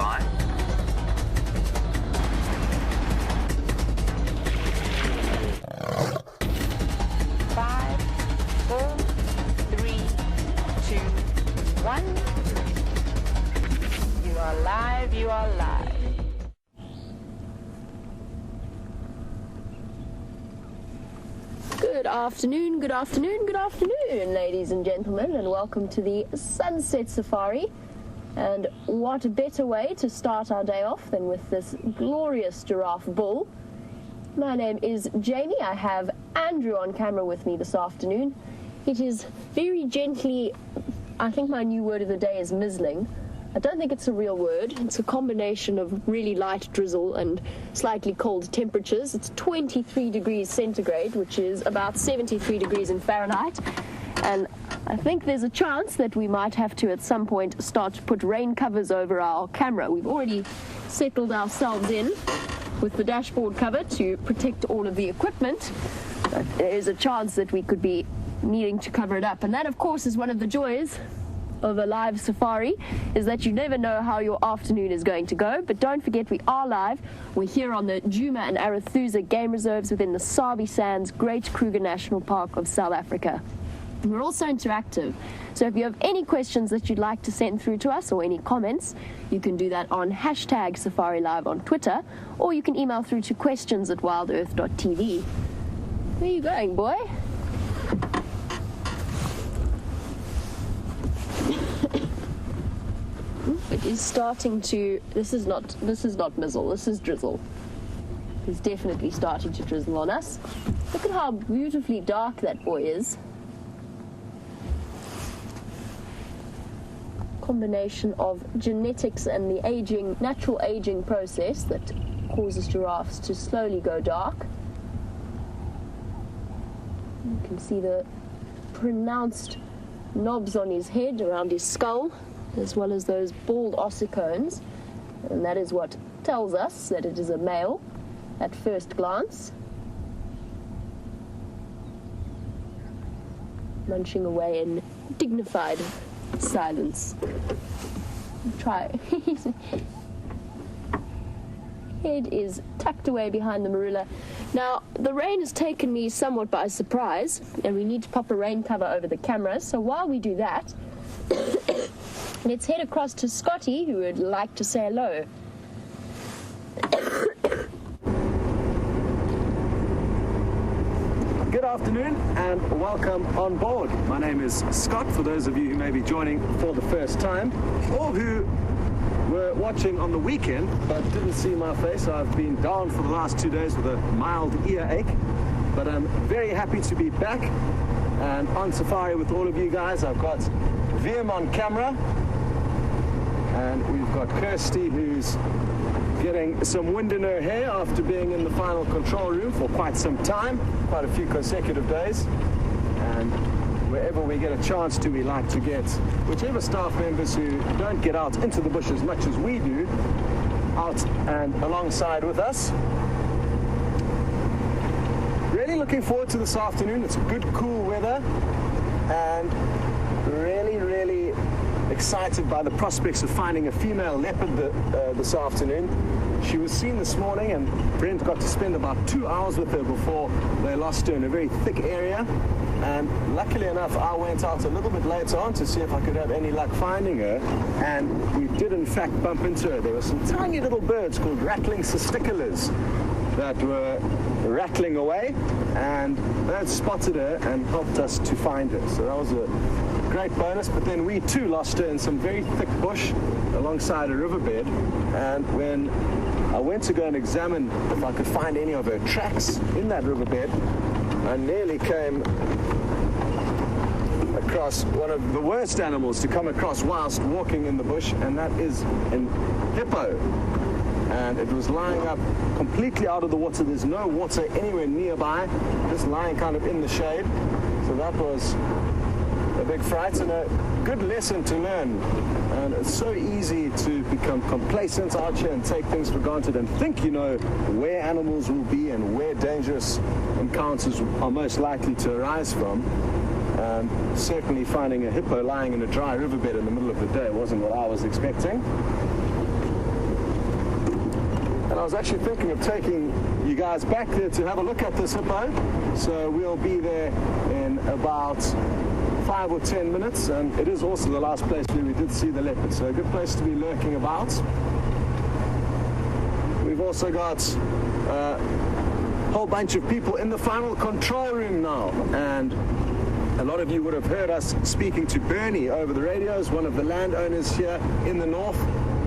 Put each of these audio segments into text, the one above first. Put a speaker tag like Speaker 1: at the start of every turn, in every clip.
Speaker 1: by.
Speaker 2: 5, 4, 3, 2, 1. You are live, you are live. Good afternoon, good afternoon, good afternoon, ladies and gentlemen, and welcome to the Sunset Safari. And what a better way to start our day off than with this glorious giraffe bull. My name is Jamie. I have Andrew on camera with me this afternoon. It is very gently, I think my new word of the day is mizzling. I don't think it's a real word. It's a combination of really light drizzle and slightly cold temperatures. It's 23 degrees centigrade, which is about 73 degrees in Fahrenheit. And I think there's a chance that we might have to, at some point, start to put rain covers over our camera. We've already settled ourselves in with the dashboard cover to protect all of the equipment. But there is a chance that we could be needing to cover it up. And that, of course, is one of the joys of a live safari, is that you never know how your afternoon is going to go. But don't forget, we are live. We're here on the Djuma and Arathusa game reserves within the Sabi Sands Great Kruger National Park of South Africa. We're also interactive, so if you have any questions that you'd like to send through to us or any comments, you can do that on hashtag SafariLIVE on Twitter, or you can email through to questions@wildearth.tv. Where are you going, boy? It is starting to, this is not mizzle, this is drizzle. It's definitely starting to drizzle on us. Look at how beautifully dark that boy is. Combination of genetics and the natural aging process that causes giraffes to slowly go dark. You can see the pronounced knobs on his head, around his skull, as well as those bald ossicones, and that is what tells us that it is a male at first glance. Munching away in dignified silence. Try. His head is tucked away behind the marula. Now, the rain has taken me somewhat by surprise, and we need to pop a rain cover over the camera. So while we do that, let's head across to Scotty, who would like to say hello.
Speaker 3: Good afternoon and welcome on board. My name is Scott, for those of you who may be joining for the first time, or who were watching on the weekend but didn't see my face. I've been down for the last 2 days with a mild earache, but I'm very happy to be back and on safari with all of you guys. I've got VM on camera, and we've got Kirsty, who's getting some wind in her hair after being in the final control room for quite some time, quite a few consecutive days. And wherever we get a chance to, we like to get whichever staff members who don't get out into the bush as much as we do out and alongside with us. Really looking forward to this afternoon. It's good, cool weather, and really excited by the prospects of finding a female leopard this afternoon. She was seen this morning, and Brent got to spend about 2 hours with her before they lost her in a very thick area. And luckily enough, I went out a little bit later on to see if I could have any luck finding her, and we did in fact bump into her. There were some tiny little birds called rattling cisticolas that were rattling away, and that spotted her and helped us to find her. So that was a great bonus. But then we too lost her in some very thick bush alongside a riverbed, and when I went to go and examine if I could find any of her tracks in that riverbed, I nearly came across one of the worst animals to come across whilst walking in the bush, and that is a hippo. And it was lying up completely out of the water. There's no water anywhere nearby, just lying kind of in the shade. So that was a big fright and a good lesson to learn. And it's so easy to become complacent out here and take things for granted and think you know where animals will be and where dangerous encounters are most likely to arise from. Certainly finding a hippo lying in a dry riverbed in the middle of the day wasn't what I was expecting. was actually thinking of taking you guys back there to have a look at this hippo. So we'll be there in about 5 or 10 minutes, and it is also the last place where we did see the leopard, so a good place to be lurking about. We've also got a whole bunch of people in the final control room now, and a lot of you would have heard us speaking to Bernie over the radios, one of the landowners here in the north,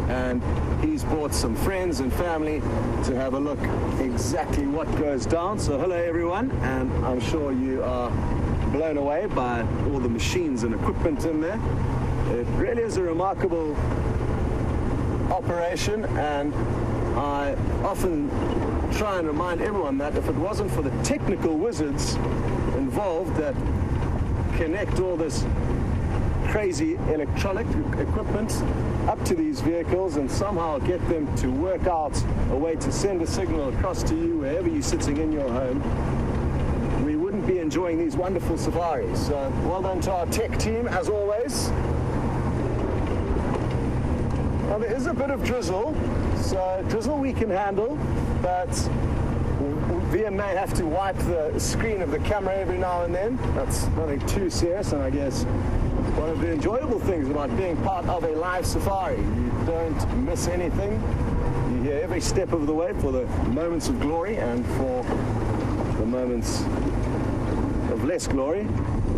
Speaker 3: and he's brought some friends and family to have a look exactly what goes down. So hello everyone, and I'm sure you are blown away by all the machines and equipment in there. It really is a remarkable operation, and I often try and remind everyone that if it wasn't for the technical wizards involved that connect all this crazy electronic equipment up to these vehicles and somehow get them to work out a way to send a signal across to you wherever you're sitting in your home, we wouldn't be enjoying these wonderful safaris. So well done to our tech team as always. Now there is a bit of drizzle, so drizzle we can handle, but VM may have to wipe the screen of the camera every now and then. That's nothing too serious, and I guess one of the enjoyable things about being part of a live safari, you don't miss anything. You hear every step of the way for the moments of glory and for the moments of less glory,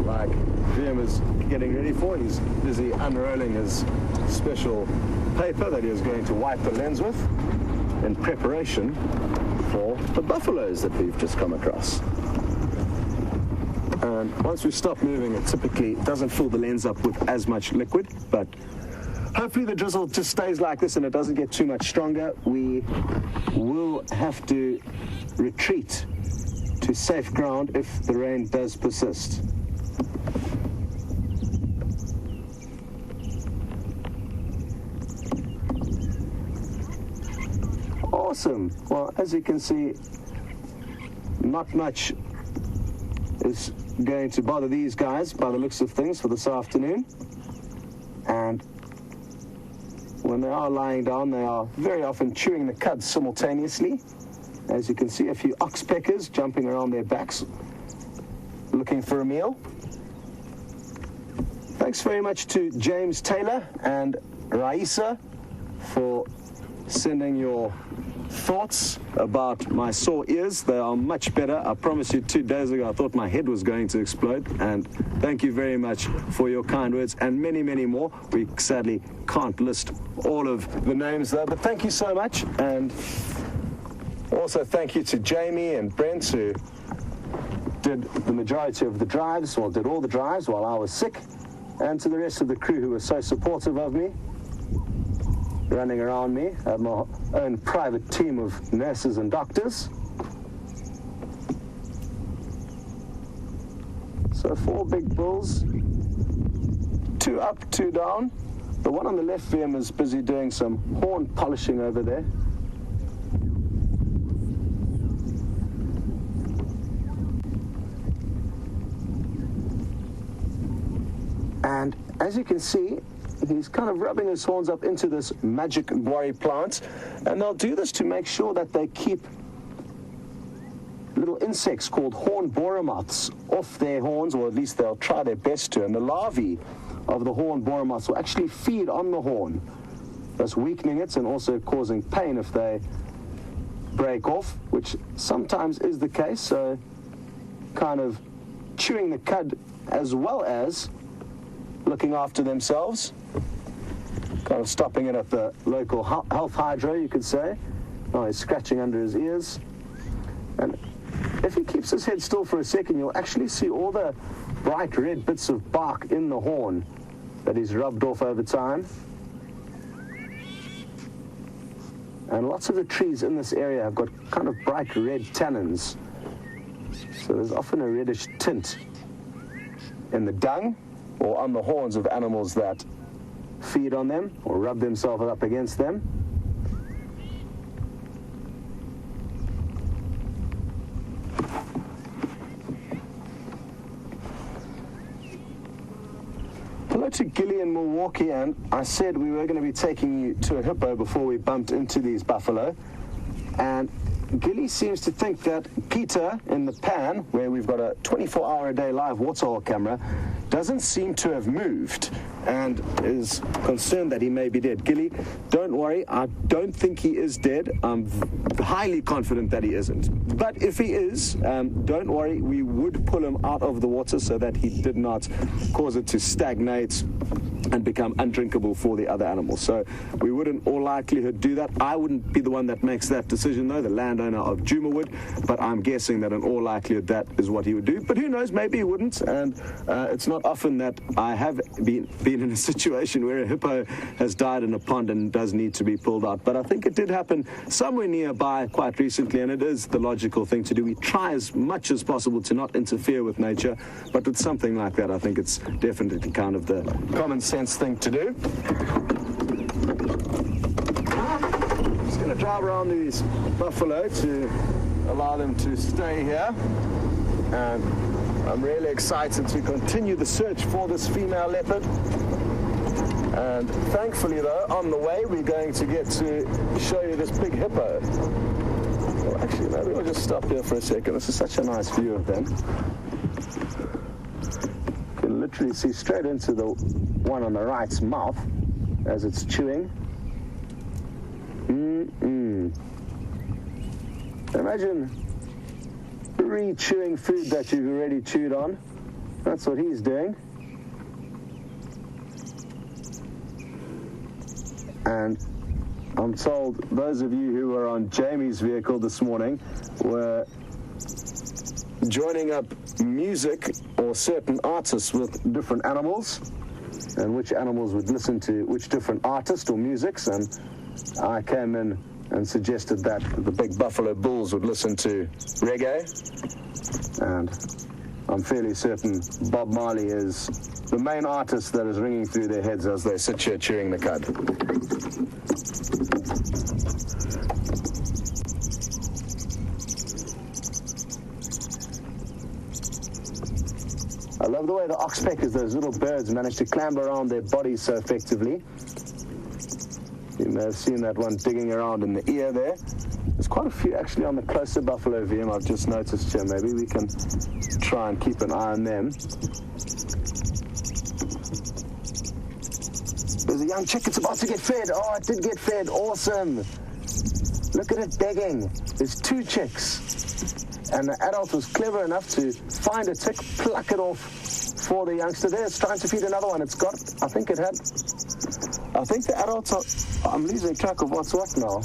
Speaker 3: like VM is getting ready for. He's busy unrolling his special paper that he is going to wipe the lens with in preparation for the buffaloes that we've just come across. And once we stop moving, it typically doesn't fill the lens up with as much liquid, but hopefully the drizzle just stays like this and it doesn't get too much stronger. We will have to retreat to safe ground if the rain does persist. Awesome. Well, as you can see, not much is going to bother these guys by the looks of things for this afternoon. And when they are lying down, they are very often chewing the cud simultaneously. As you can see, a few oxpeckers jumping around their backs, looking for a meal. Thanks very much to James Taylor and Raisa for sending your thoughts about my sore ears. They are much better. I promise you, 2 days ago I thought my head was going to explode, and thank you very much for your kind words and many, many more. We sadly can't list all of the names though, but thank you so much. And also thank you to Jamie and Brent, who did the majority of the drives, or did all the drives while I was sick, and to the rest of the crew who were so supportive of me, running around me. I have my own private team of nurses and doctors. So 4 big bulls, 2 up, 2 down. The one on the left VM is busy doing some horn polishing over there. And as you can see, he's kind of rubbing his horns up into this magic guari plant, and they'll do this to make sure that they keep little insects called horn borer moths off their horns, or at least they'll try their best to. And the larvae of the horn borer moths will actually feed on the horn, thus weakening it and also causing pain if they break off, which sometimes is the case. So kind of chewing the cud as well as looking after themselves, kind of stopping it at the local health hydro, you could say. Oh, he's scratching under his ears. And if he keeps his head still for a second, you'll actually see all the bright red bits of bark in the horn that he's rubbed off over time. And lots of the trees in this area have got kind of bright red tannins. So there's often a reddish tint in the dung or on the horns of animals that feed on them or rub themselves up against them. Hello to Gilly in Milwaukee, and I said we were going to be taking you to a hippo before we bumped into these buffalo. And Gilly seems to think that Peter in the pan, where we've got a 24-hour-a-day live waterhole camera, doesn't seem to have moved and is concerned that he may be dead. Gilly, don't worry. I don't think he is dead. I'm highly confident that he isn't. But if he is, don't worry. We would pull him out of the water so that he did not cause it to stagnate and become undrinkable for the other animals. So we would in all likelihood do that. I wouldn't be the one that makes that decision, though. The landowner of Juma would. But I'm guessing that in all likelihood that is what he would do. But who knows? Maybe he wouldn't. And it's not often that I have been in a situation where a hippo has died in a pond and does need to be pulled out. But I think it did happen somewhere nearby quite recently, and it is the logical thing to do. We try as much as possible to not interfere with nature, but with something like that, I think it's definitely kind of the common sense thing to do. I'm just going to drive around these buffalo to allow them to stay here. And I'm really excited to continue the search for this female leopard. And thankfully, though, on the way, we're going to get to show you this big hippo. Well, actually, maybe we'll just stop here for a second. This is such a nice view of them. You can literally see straight into the one on the right's mouth as it's chewing. Imagine re-chewing food that you've already chewed on. That's what he's doing. And I'm told those of you who were on Jamie's vehicle this morning were joining up music or certain artists with different animals, and which animals would listen to which different artists or musics. And I came in and suggested that the big Buffalo Bulls would listen to reggae. And I'm fairly certain Bob Marley is the main artist that is ringing through their heads as they sit here chewing the cud. I love the way the oxpeckers, those little birds, manage to clamber around their bodies so effectively. You may have seen that one digging around in the ear there. There's quite a few actually on the closer buffalo VM, I've just noticed here. Maybe we can try and keep an eye on them. There's a young chick, it's about to get fed. Oh, it did get fed, awesome. Look at it begging. There's two chicks. And the adult was clever enough to find a tick, pluck it off for the youngster there. It's trying to feed another one. It's got, I think the adults are, I'm losing track of what's what now.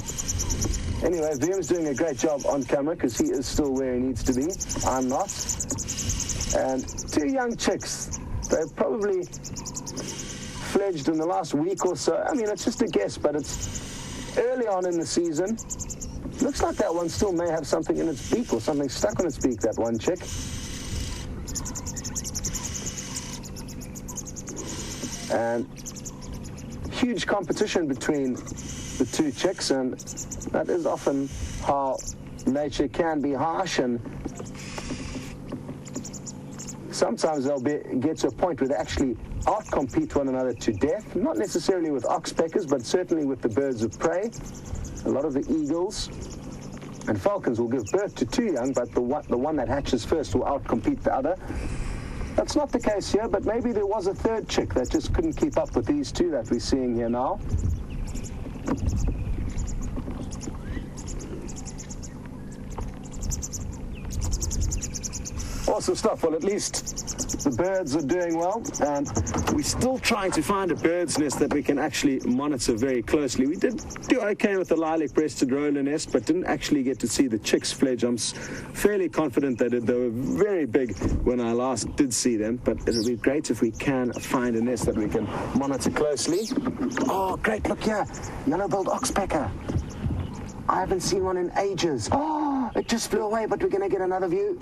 Speaker 3: Anyway, VM's doing a great job on camera because he is still where he needs to be. I'm not. And two young chicks. They've probably fledged in the last week or so. I mean, it's just a guess, but it's early on in the season. Looks like that one still may have something in its beak or something stuck on its beak, that one chick. And huge competition between the two chicks, and that is often how nature can be harsh, and sometimes they'll get to a point where they actually outcompete one another to death, not necessarily with oxpeckers, but certainly with the birds of prey. A lot of the eagles and falcons will give birth to two young, but the one that hatches first will outcompete the other. That's not the case here, but maybe there was a third chick that just couldn't keep up with these two that we're seeing here now. Awesome stuff. Well, at least the birds are doing well, and we're still trying to find a bird's nest that we can actually monitor very closely. We did do okay with the lilac-breasted roller nest, but didn't actually get to see the chicks fledge. I'm fairly confident that they were very big when I last did see them, but it'll be great if we can find a nest that we can monitor closely. Oh, great, look here, yellow-billed oxpecker. I haven't seen one in ages. Oh, it just flew away, but we're going to get another view.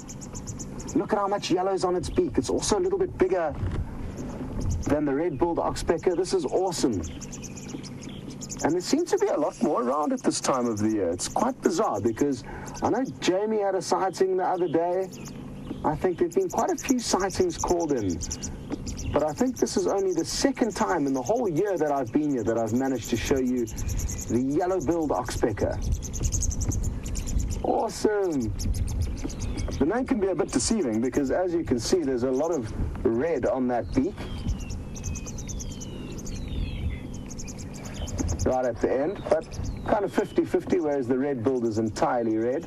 Speaker 3: Look at how much yellow's on its beak. It's also a little bit bigger than the red-billed oxpecker. This is awesome. And there seems to be a lot more around at this time of the year. It's quite bizarre because I know Jamie had a sighting the other day. I think there have been quite a few sightings called in. But I think this is only the second time in the whole year that I've been here that I've managed to show you the yellow-billed oxpecker. Awesome. The name can be a bit deceiving because, as you can see, there's a lot of red on that beak. Right at the end, but kind of 50-50, whereas the red billed is entirely red.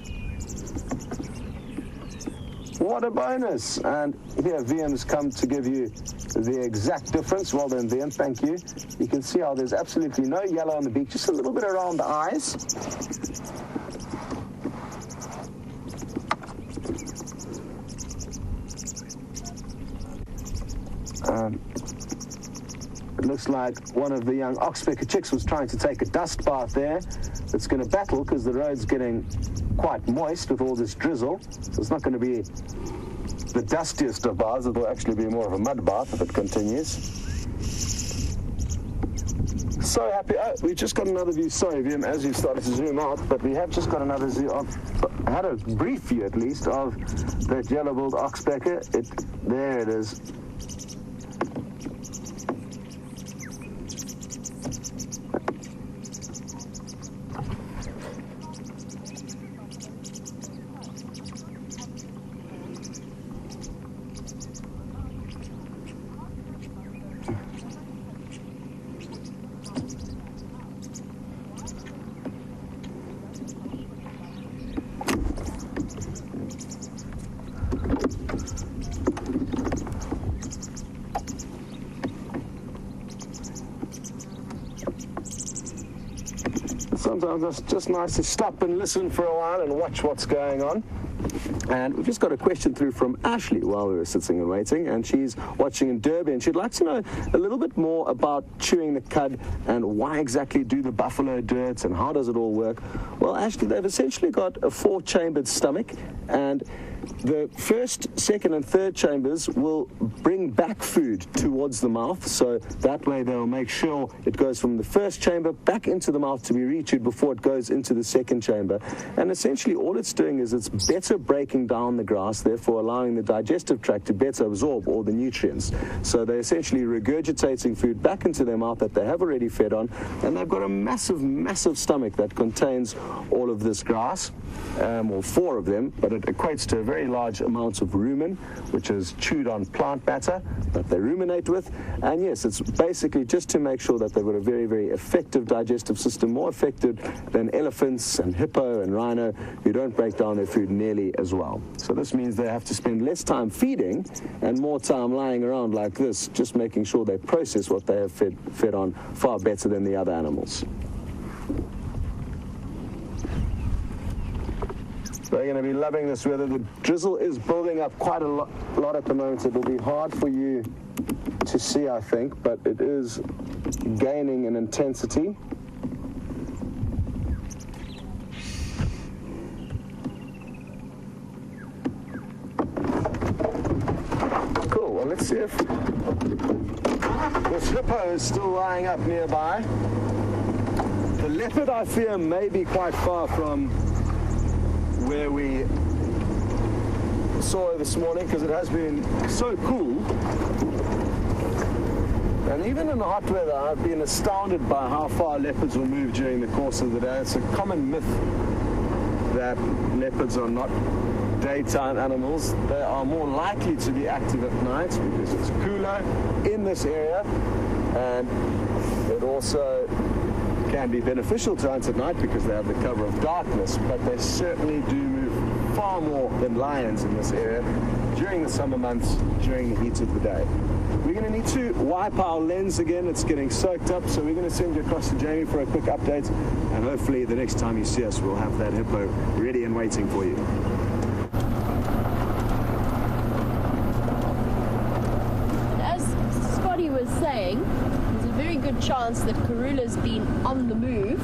Speaker 3: What a bonus! And here VM's come to give you the exact difference. Well done, VM, thank you. You can see how there's absolutely no yellow on the beak, just a little bit around the eyes. It looks like one of the young oxpecker chicks was trying to take a dust bath there. It's going to battle because the road's getting quite moist with all this drizzle. So it's not going to be the dustiest of baths. It'll actually be more of a mud bath if it continues. So happy. Oh, we just got another view. Sorry, VM, as you started to zoom out, but we have just got another view of, I had a brief view at least of that yellow-billed oxpecker. There it is. Sometimes it's just nice to stop and listen for a while and watch what's going on. And we've just got a question through from Ashley while we were sitting and waiting, and she's watching in Durban, and she'd like to know a little bit more about chewing the cud and why exactly do the buffalo do it and how does it all work. Well, Ashley, they've essentially got a 4-chambered stomach, and the first, second and third chambers will bring back food towards the mouth, so that way they'll make sure it goes from the first chamber back into the mouth to be rechewed before it goes into the second chamber. And essentially all it's doing is it's better breaking down the grass, therefore allowing the digestive tract to better absorb all the nutrients. So they're essentially regurgitating food back into their mouth that they have already fed on, and they've got a massive stomach that contains all of this grass, or 4 of them, but it equates to a very large amounts of rumen, which is chewed on plant matter that they ruminate with. And yes, it's basically just to make sure that they've got a very effective digestive system, more effective than elephants and hippo and rhino, who don't break down their food nearly as well. So this means they have to spend less time feeding and more time lying around like this, just making sure they process what they have fed on far better than the other animals. They're going to be loving this weather. The drizzle is building up quite a lot at the moment. It'll be hard for you to see, I think, but it is gaining in intensity. Cool. Well, let's see if this hippo is still lying up nearby. The leopard, I fear, may be quite far from where we saw her this morning, because it has been so cool. And even in the hot weather, I've been astounded by how far leopards will move during the course of the day. It's a common myth that leopards are not daytime animals. They are more likely to be active at night because it's cooler in this area, and it also can be beneficial to hunt at night because they have the cover of darkness, but they certainly do move far more than lions in this area during the summer months, during the heat of the day. We're going to need to wipe our lens again. It's getting soaked up, so we're going to send you across to Jamie for a quick update, and hopefully the next time you see us, we'll have that hippo ready and waiting for you.
Speaker 2: As Scotty was saying, very good chance that Karula's been on the move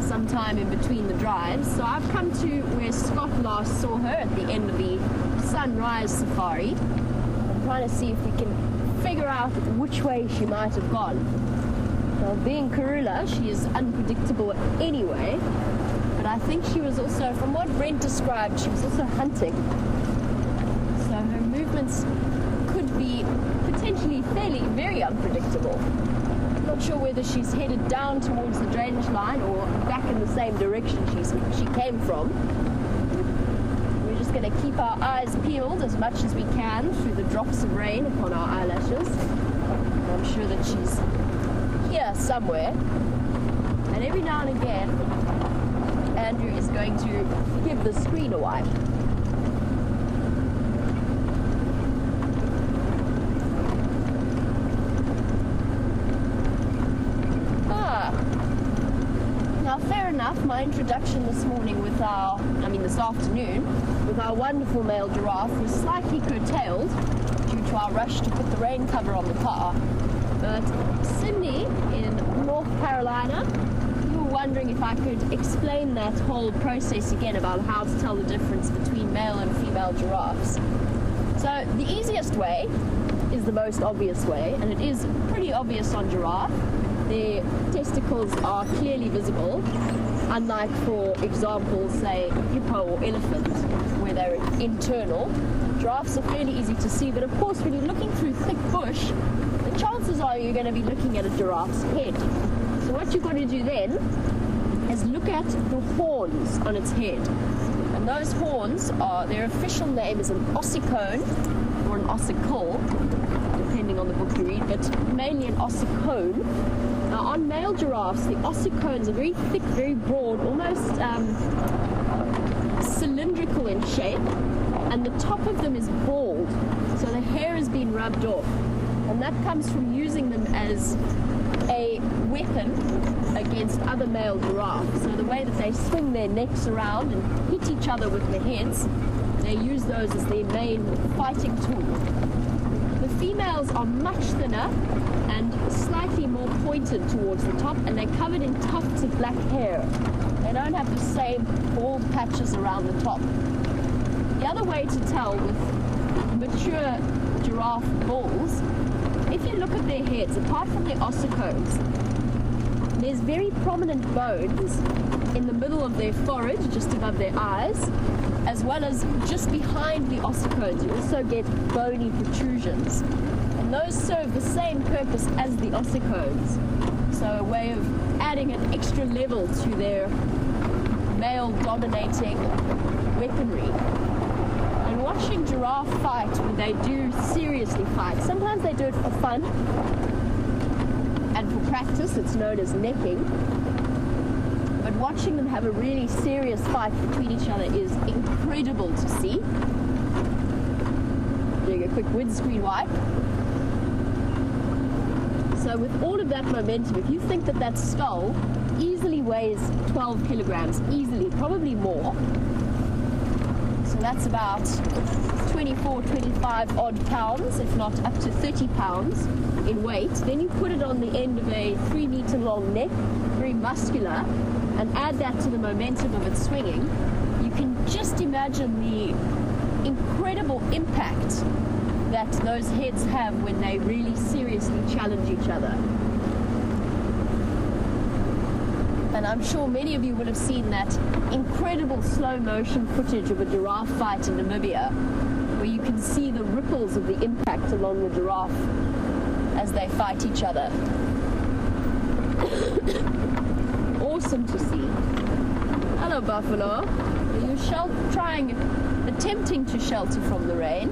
Speaker 2: sometime in between the drives. So I've come to where Scott last saw her at the end of the sunrise safari. I'm trying to see if we can figure out which way she might have gone. Now, being Karula, she is unpredictable anyway, but I think she was also, from what Brent described, she was also hunting. So her movements could be potentially very unpredictable. Not sure whether she's headed down towards the drainage line or back in the same direction she came from. going to keep our eyes peeled as much as we can through the drops of rain upon our eyelashes. I'm sure that she's here somewhere. And every now and again, Andrew is going to give the screen a wipe. Now, fair enough, my introduction this afternoon, with our wonderful male giraffe was slightly curtailed due to our rush to put the rain cover on the car. But Cindy in North Carolina, you were wondering if I could explain that whole process again about how to tell the difference between male and female giraffes. So the easiest way is the most obvious way, and it is pretty obvious on giraffe. Their testicles are clearly visible, unlike, for example, say, hippo or elephant, where they're internal. Giraffes are fairly easy to see, but of course when you're looking through thick bush, the chances are you're going to be looking at a giraffe's head. So what you've got to do then is look at the horns on its head. And those horns are, their official name is an ossicone or an ossicle, depending on the book you read, but mainly an ossicone. Now, on male giraffes, the ossicones are very thick, very broad, almost cylindrical in shape, and the top of them is bald, so the hair has been rubbed off. And that comes from using them as a weapon against other male giraffes. So the way that they swing their necks around and hit each other with their heads, they use those as their main fighting tool. The females are much thinner and slightly more pointed towards the top, and they're covered in tufts of black hair. They don't have the same bald patches around the top. The other way to tell with mature giraffe bulls, if you look at their heads, apart from their ossicones, there's very prominent bones in the middle of their forehead, just above their eyes, as well as just behind the ossicones. You also get bony protrusions. And those serve the same purpose as the ossicones. So a way of adding an extra level to their male-dominating weaponry. And watching giraffe fight, when they do seriously fight, sometimes they do it for fun, and for practice, it's known as necking. But watching them have a really serious fight between each other is incredible to see. Doing a quick windscreen wipe. So with all of that momentum, if you think that that skull easily weighs 12 kilograms, easily, probably more, so that's about 24, 25 odd pounds, if not up to 30 pounds in weight. Then you put it on the end of a 3 meter long neck, very muscular, and add that to the momentum of its swinging. You can just imagine the incredible impact that those heads have when they really seriously challenge each other. And I'm sure many of you will have seen that incredible slow motion footage of a giraffe fight in Namibia, where you can see the ripples of the impact along the giraffe as they fight each other. Awesome to see. Hello, buffalo. Are you attempting to shelter from the rain?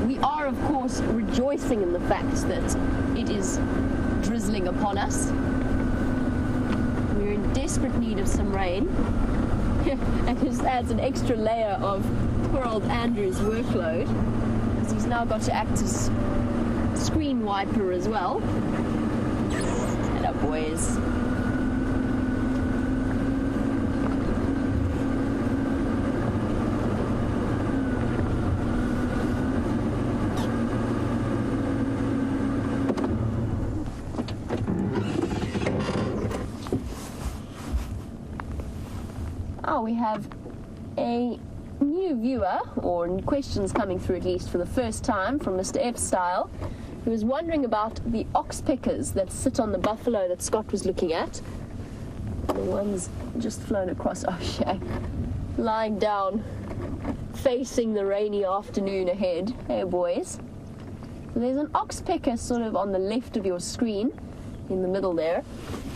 Speaker 2: We are, of course, rejoicing in the fact that it is drizzling upon us. We're in desperate need of some rain. And this adds an extra layer of poor old Andrew's workload, because he's now got to act as screen wiper as well. Hello, boys. We have a new viewer, or questions coming through at least for the first time, from Mr. F. Style, who is wondering about the oxpeckers that sit on the buffalo that Scott was looking at. The one's just flown across, oh shame, lying down, facing the rainy afternoon ahead. Hey boys. So there's an oxpecker sort of on the left of your screen, in the middle there.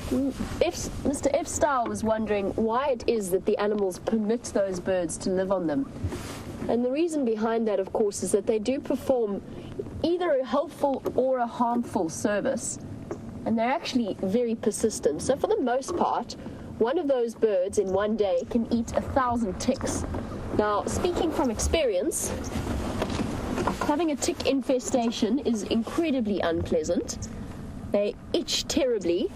Speaker 2: Mr. F. Style was wondering why it is that the animals permit those birds to live on them. And the reason behind that, of course, is that they do perform either a helpful or a harmful service. And they're actually very persistent. So for the most part, one of those birds in one day can eat 1,000 ticks. Now, speaking from experience, having a tick infestation is incredibly unpleasant. They itch terribly,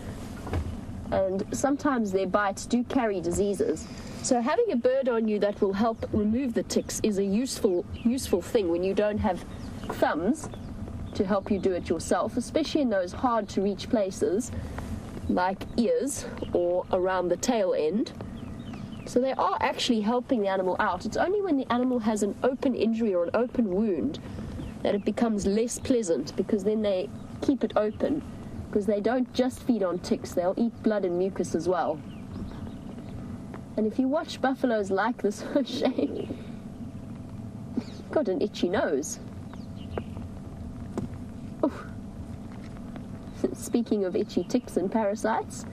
Speaker 2: and sometimes their bites do carry diseases. So having a bird on you that will help remove the ticks is a useful thing when you don't have thumbs to help you do it yourself, especially in those hard to reach places like ears or around the tail end. So they are actually helping the animal out. It's only when the animal has an open injury or an open wound that it becomes less pleasant, because then they keep it open, because they don't just feed on ticks, they'll eat blood and mucus as well. And if you watch buffaloes like this, O'Shea, got an itchy nose. Oof. Speaking of itchy ticks and parasites,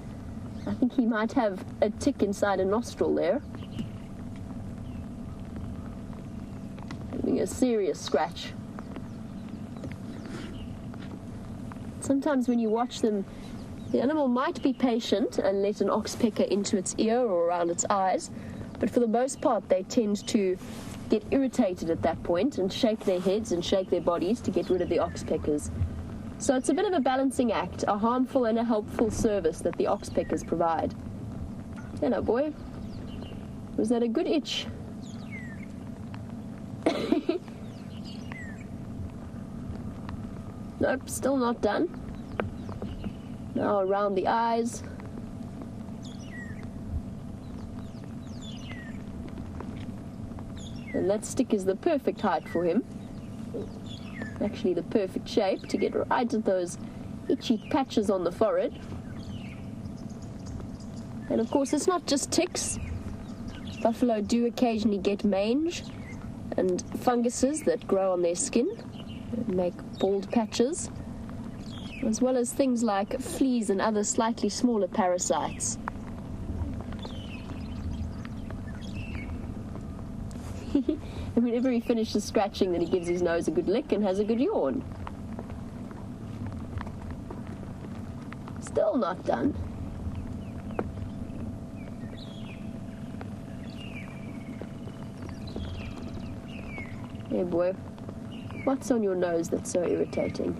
Speaker 2: I think he might have a tick inside a nostril there. Having a serious scratch. Sometimes when you watch them, the animal might be patient and let an oxpecker into its ear or around its eyes, but for the most part they tend to get irritated at that point and shake their heads and shake their bodies to get rid of the oxpeckers. So it's a bit of a balancing act, a harmful and a helpful service that the oxpeckers provide. Hello, boy. Was that a good itch? Nope, still not done. Now around the eyes. And that stick is the perfect height for him. Actually the perfect shape to get right at those itchy patches on the forehead. And of course it's not just ticks. Buffalo do occasionally get mange and funguses that grow on their skin and make bald patches, as well as things like fleas and other slightly smaller parasites. And whenever he finishes scratching, then he gives his nose a good lick and has a good yawn. Still not done. Hey boy, what's on your nose that's so irritating?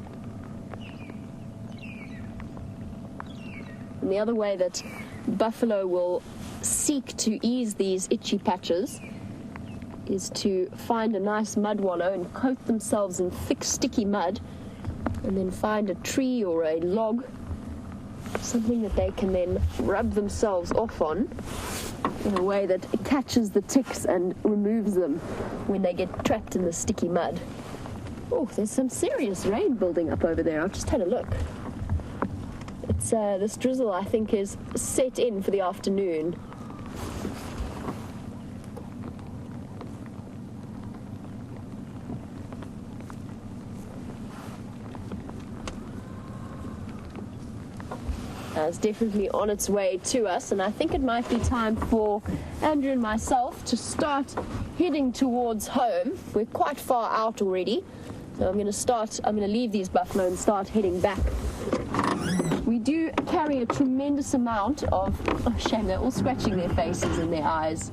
Speaker 2: And the other way that buffalo will seek to ease these itchy patches is to find a nice mud wallow and coat themselves in thick, sticky mud, and then find a tree or a log, something that they can then rub themselves off on in a way that catches the ticks and removes them when they get trapped in the sticky mud. Oh, there's some serious rain building up over there. I've just had a look. It's this drizzle, I think, is set in for the afternoon. It's definitely on its way to us, and I think it might be time for Andrew and myself to start heading towards home. We're quite far out already, so I'm going to leave these buffalo and start heading back. We do carry a tremendous amount of, oh shame, they're all scratching their faces and their eyes.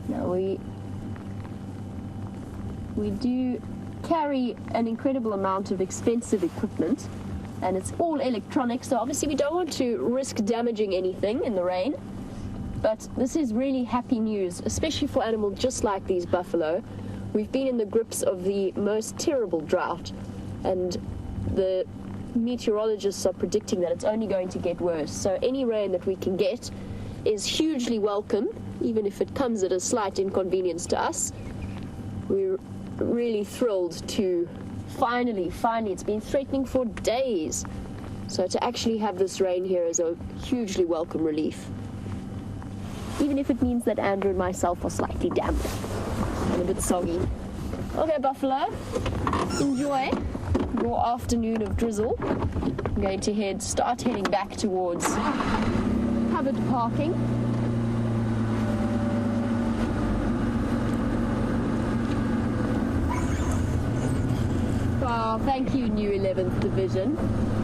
Speaker 2: Now we do carry an incredible amount of expensive equipment, and it's all electronic, so obviously we don't want to risk damaging anything in the rain. But this is really happy news, especially for animals just like these buffalo. We've been in the grips of the most terrible drought, and the meteorologists are predicting that it's only going to get worse. So any rain that we can get is hugely welcome, even if it comes at a slight inconvenience to us. We're really thrilled to finally, it's been threatening for days. So to actually have this rain here is a hugely welcome relief. Even if it means that Andrew and myself are slightly damp and a bit soggy. Okay, buffalo, enjoy. your afternoon of drizzle. I'm going to start heading back towards covered parking. Oh, thank you, New 11th Division.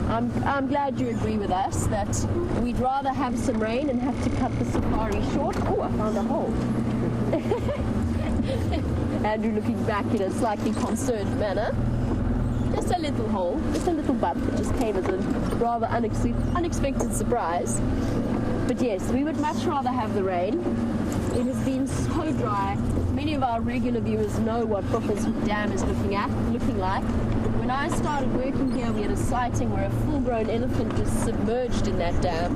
Speaker 2: I'm glad you agree with us that we'd rather have some rain and have to cut the safari short. Oh, I found a hole. Andrew looking back in a slightly concerned manner. Just a little hole, just a little bump that just came as a rather unexpected surprise. But yes, we would much rather have the rain. It has been so dry. Many of our regular viewers know what Buffelshoek Dam is looking like. When I started working here, we had a sighting where a full-grown elephant was submerged in that dam.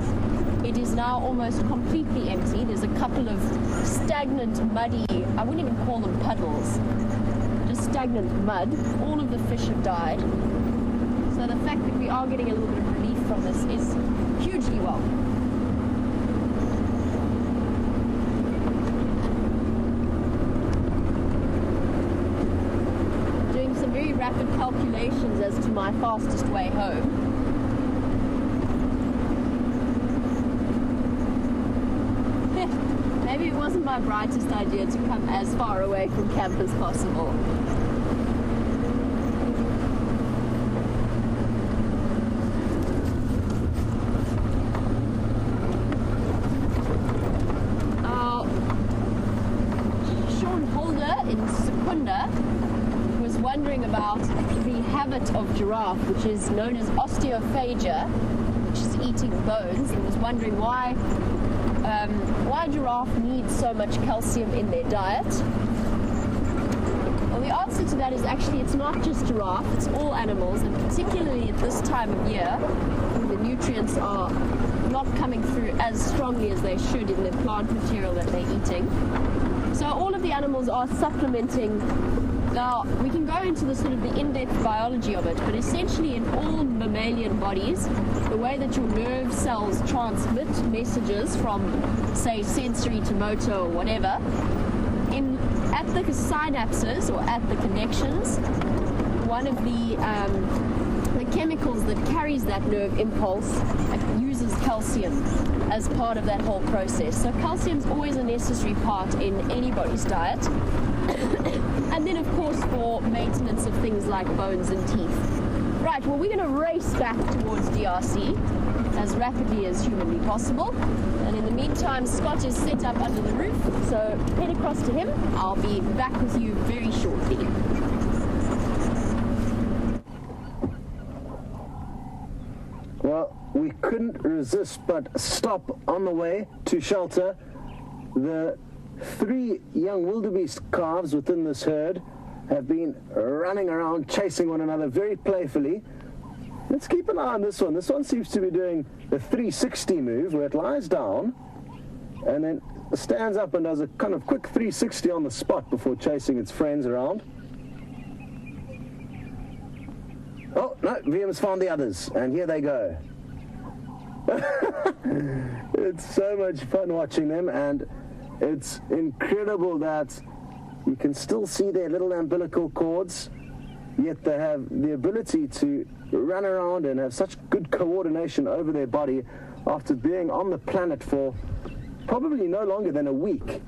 Speaker 2: It is now almost completely empty. There's a couple of stagnant, muddy, I wouldn't even call them puddles, just stagnant mud. All of the fish have died. So the fact that we are getting a little bit of relief from this is hugely welcome. Doing some very rapid calculations as to my fastest way home. Maybe it wasn't my brightest idea to come as far away from camp as possible. Sean Holder in Secunda was wondering about the habit of giraffe, which is known as osteophagia, which is eating bones, and was wondering why giraffe needs so much calcium in their diet. Well, the answer to that is actually it's not just giraffe, it's all animals, and particularly at this time of year, when the nutrients are not coming through as strongly as they should in the plant material that they're eating. So all of the animals are supplementing. Now, we can go into the sort of the in-depth biology of it, but essentially in all mammalian bodies, the way that your nerve cells transmit messages from, say, sensory to motor or whatever, at the synapses or at the connections, one of the chemicals that carries that nerve impulse uses calcium as part of that whole process. So calcium's always a necessary part in anybody's diet. And then, of course, for maintenance of things like bones and teeth. Right, well, we're going to race back towards DRC as rapidly as humanly possible. And in the meantime, Scott is set up under the roof, so head across to him. I'll be back with you very shortly.
Speaker 3: Well, we couldn't resist but stop on the way to shelter. The 3 young wildebeest calves within this herd have been running around chasing one another very playfully. Let's keep an eye on this one. This one seems to be doing the 360 move where it lies down and then stands up and does a kind of quick 360 on the spot before chasing its friends around. Oh, no, VM's found the others, and here they go. It's so much fun watching them, and it's incredible that you can still see their little umbilical cords, yet they have the ability to run around and have such good coordination over their body after being on the planet for probably no longer than a week.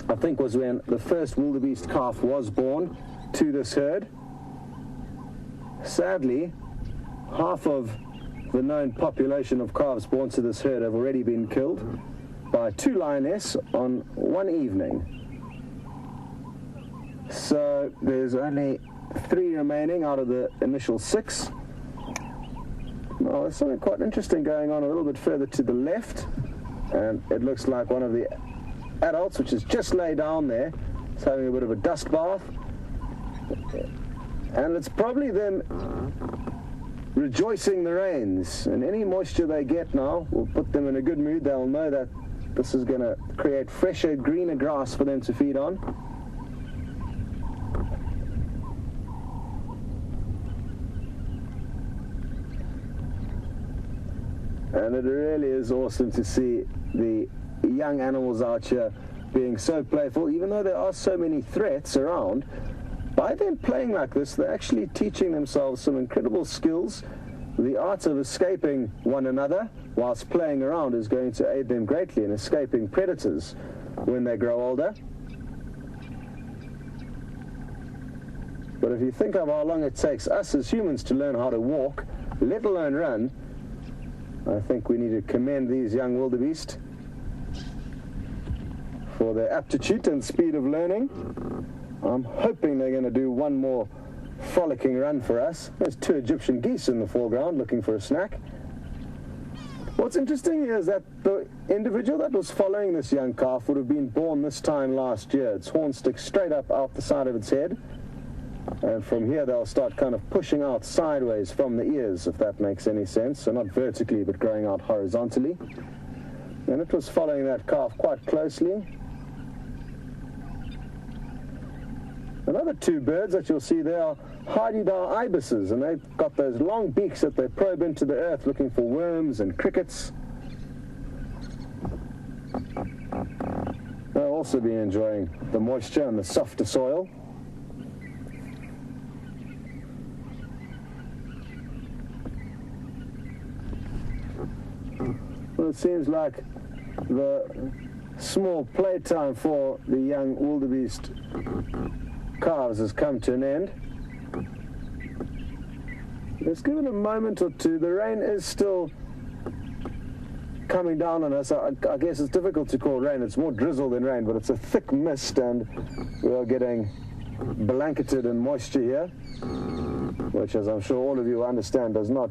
Speaker 3: I think was when the first wildebeest calf was born to this herd. Sadly, half of the known population of calves born to this herd have already been killed by 2 lionesses on one evening. So there's only 3 remaining out of the initial 6. Now, there's something quite interesting going on a little bit further to the left, and it looks like one of the adults, which is just laid down there, is having a bit of a dust bath. And it's probably them rejoicing the rains, and any moisture they get now will put them in a good mood. They'll know that this is going to create fresher, greener grass for them to feed on. And it really is awesome to see the young animals out here being so playful, even though there are so many threats around. by them playing like this, they're actually teaching themselves some incredible skills. The art of escaping one another whilst playing around is going to aid them greatly in escaping predators when they grow older. But if you think of how long it takes us as humans to learn how to walk, let alone run, I think we need to commend these young wildebeest for their aptitude and speed of learning. I'm hoping they're going to do one more frolicking run for us. There's 2 Egyptian geese in the foreground looking for a snack. What's interesting is that the individual that was following this young calf would have been born this time last year. Its horn sticks straight up out the side of its head, and from here they'll start kind of pushing out sideways from the ears, if that makes any sense. So not vertically, but growing out horizontally. And it was following that calf quite closely. Another 2 birds that you'll see there are hardy-dar ibises, and they've got those long beaks that they probe into the earth looking for worms and crickets. They'll also be enjoying the moisture and the softer soil. Well, it seems like the small playtime for the young wildebeest calves has come to an end. Let's give it a moment or two. The rain is still coming down on us. I guess it's difficult to call rain. It's more drizzle than rain, but it's a thick mist, and we are getting blanketed in moisture here, which, as I'm sure all of you understand, does not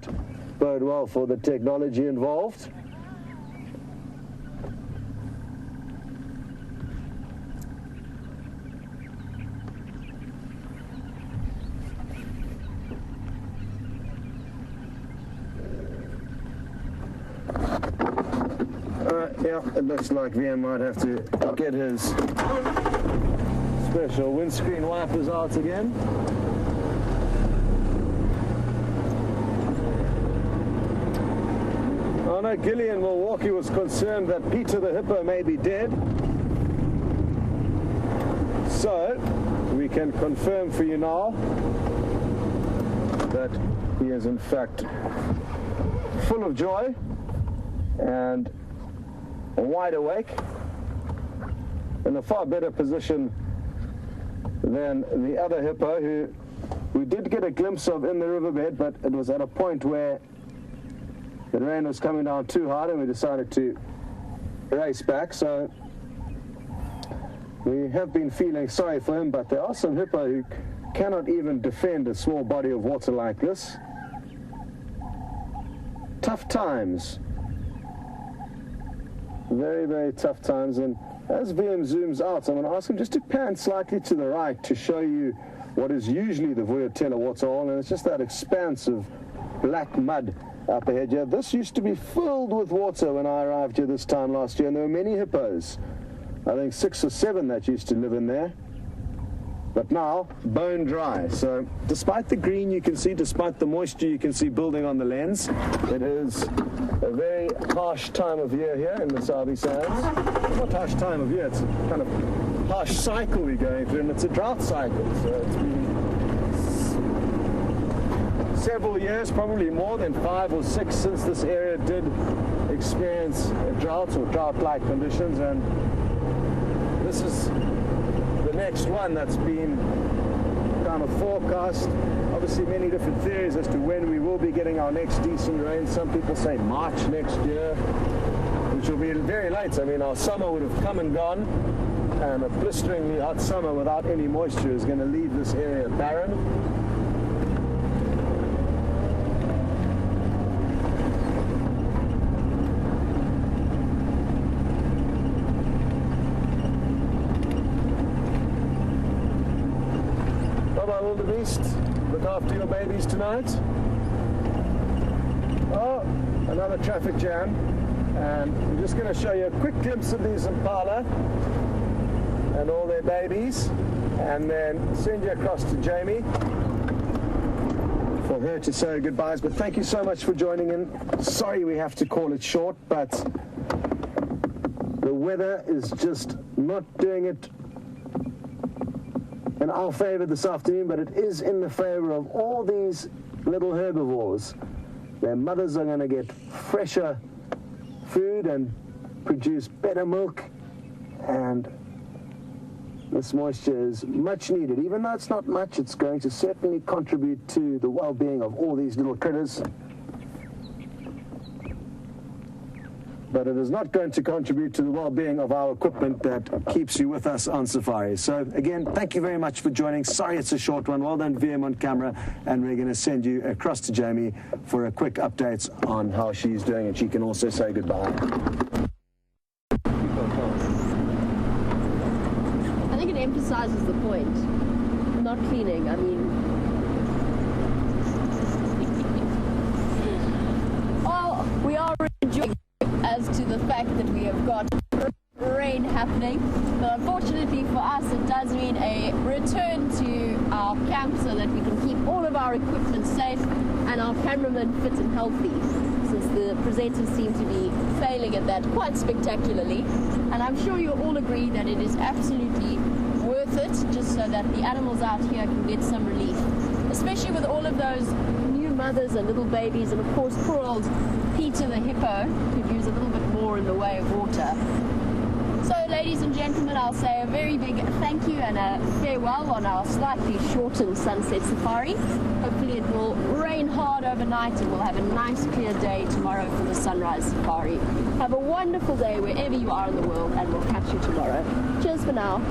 Speaker 3: bode well for the technology involved. Yeah, it looks like VM might have to get his special windscreen wipers out again. Oh no, Gilly in Milwaukee was concerned that Peter the hippo may be dead. So, we can confirm for you now that he is in fact full of joy and wide awake, in a far better position than the other hippo, who we did get a glimpse of in the riverbed, but it was at a point where the rain was coming down too hard and we decided to race back. So we have been feeling sorry for him, but there are some hippo who cannot even defend a small body of water like this. Tough times. Very, very tough times. And as VM zooms out, I'm going to ask him just to pan slightly to the right to show you what is usually the Vuyatela waterhole, and it's just that expanse of black mud up ahead here. This used to be filled with water when I arrived here this time last year, and there were many hippos. I think 6 or 7 that used to live in there. But now, bone dry. So despite the green you can see, despite the moisture you can see building on the lens, it is a very harsh time of year here in the Sabi Sands. Not harsh time of year, it's a kind of harsh cycle we're going through, and it's a drought cycle. So it's been several years, probably more than 5 or 6, since this area did experience a drought or drought-like conditions, and this is the next one that's been kind of forecast. Obviously many different theories as to when we will be getting our next decent rain. Some people say March next year, which will be very late. I mean, our summer would have come and gone, and a blisteringly hot summer without any moisture is going to leave this area barren. Wildebeest, look after your babies tonight. Oh, another traffic jam, and I'm just going to show you a quick glimpse of these impala and all their babies, and then send you across to Jamie for her to say goodbyes. But thank you so much for joining in. Sorry we have to call it short, but the weather is just not doing it in our favor this afternoon, but it is in the favor of all these little herbivores. Their mothers are going to get fresher food and produce better milk, and this moisture is much needed. Even though it's not much, it's going to certainly contribute to the well-being of all these little critters. But it is not going to contribute to the well-being of our equipment that keeps you with us on safari. So again, thank you very much for joining. Sorry it's a short one. Well done, VM on camera. And we're going to send you across to Jamie for a quick update on how she's doing, and she can also say goodbye.
Speaker 2: I think it emphasizes the point. Not cleaning, I mean... Well, we are enjoying as to the fact that we have got rain happening, but unfortunately for us it does mean a return to our camp so that we can keep all of our equipment safe and our cameramen fit and healthy, since the presenters seem to be failing at that quite spectacularly. And I'm sure you'll all agree that it is absolutely worth it, just so that the animals out here can get some relief, especially with all of those new mothers and little babies, and of course poor old Peter the hippo could use a little bit more in the way of water. So ladies and gentlemen, I'll say a very big thank you and a farewell on our slightly shortened sunset safari. Hopefully it will rain hard overnight and we'll have a nice clear day tomorrow for the sunrise safari. Have a wonderful day wherever you are in the world, and we'll catch you tomorrow. Cheers for now.